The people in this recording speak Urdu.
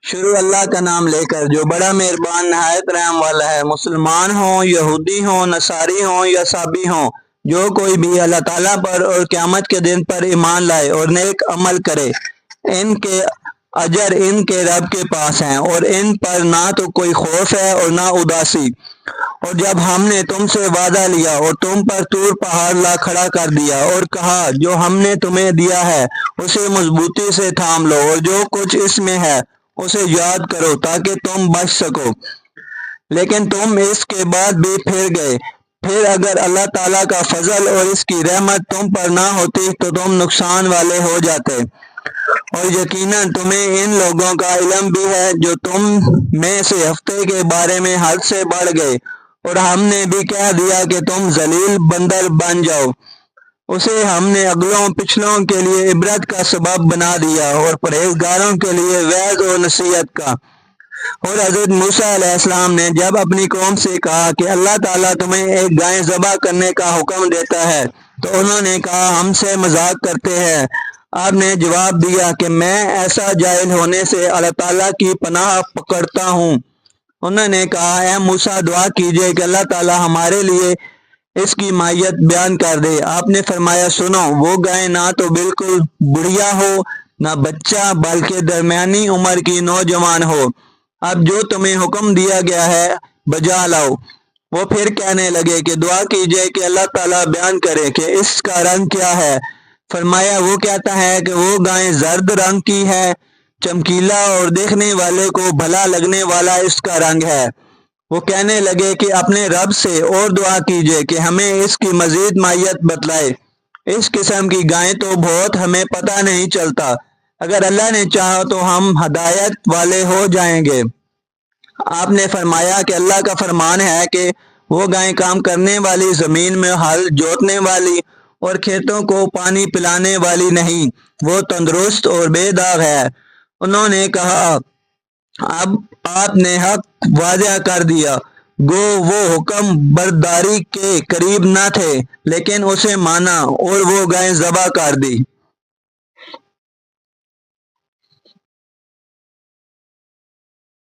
شروع اللہ کا نام لے کر جو بڑا مہربان نہایت رحم والا ہے۔ مسلمان ہوں، یہودی ہوں، نصاری ہوں یا صابی ہوں، جو کوئی بھی اللہ تعالیٰ پر اور قیامت کے دن پر ایمان لائے اور نیک عمل کرے، ان کے اجر ان کے رب کے پاس ہیں، اور ان پر نہ تو کوئی خوف ہے اور نہ اداسی۔ اور جب ہم نے تم سے وعدہ لیا اور تم پر طور پہاڑ لا کھڑا کر دیا اور کہا جو ہم نے تمہیں دیا ہے اسے مضبوطی سے تھام لو اور جو کچھ اس میں ہے اسے یاد کرو تاکہ تم بچ سکو، لیکن تم اس کے بعد بھی پھر گئے۔ پھر اگر اللہ تعالیٰ کا فضل اور اس کی رحمت تم پر نہ ہوتی تو تم نقصان والے ہو جاتے۔ اور یقیناً تمہیں ان لوگوں کا علم بھی ہے جو تم میں سے ہفتے کے بارے میں حد سے بڑھ گئے، اور ہم نے بھی کہہ دیا کہ تم ذلیل بندر بن جاؤ۔ اسے ہم نے اگلوں پچھلوں کے لیے عبرت کا سبب بنا دیا اور پرہیزگاروں کے لیے وعظ و نصیحت کا۔ اور حضرت موسیٰ علیہ السلام نے جب اپنی قوم سے کہا کہ اللہ تعالیٰ تمہیں ایک گائے ذبح کرنے کا حکم دیتا ہے تو انہوں نے کہا ہم سے مذاق کرتے ہیں۔ آپ نے جواب دیا کہ میں ایسا جاہل ہونے سے اللہ تعالیٰ کی پناہ پکڑتا ہوں۔ انہوں نے کہا اے موسیٰ دعا کیجئے کہ اللہ تعالیٰ ہمارے لیے اس کی مائیت بیان کر دے۔ آپ نے فرمایا سنو، وہ گائے نہ تو بالکل بڑھیا ہو نہ بچہ، بلکہ درمیانی عمر کی نوجوان ہو۔ اب جو تمہیں حکم دیا گیا ہے بجا لاؤ۔ وہ پھر کہنے لگے کہ دعا کیجئے کہ اللہ تعالیٰ بیان کرے کہ اس کا رنگ کیا ہے۔ فرمایا وہ کہتا ہے کہ وہ گائے زرد رنگ کی ہے، چمکیلا اور دیکھنے والے کو بھلا لگنے والا اس کا رنگ ہے۔ وہ کہنے لگے کہ اپنے رب سے اور دعا کیجئے کہ ہمیں اس کی مزید مائیت بتلائے۔ اس قسم کی گائیں تو بہت ہمیں پتہ نہیں چلتا، اگر اللہ نے چاہا تو ہم ہدایت والے ہو جائیں گے۔ آپ نے فرمایا کہ اللہ کا فرمان ہے کہ وہ گائیں کام کرنے والی، زمین میں ہل جوتنے والی اور کھیتوں کو پانی پلانے والی نہیں، وہ تندرست اور بے داغ ہے۔ انہوں نے کہا اب آپ نے حق واضح کر دیا، گو وہ حکم برداری کے قریب نہ تھے لیکن اسے مانا اور وہ گائیں ذبح کر دی۔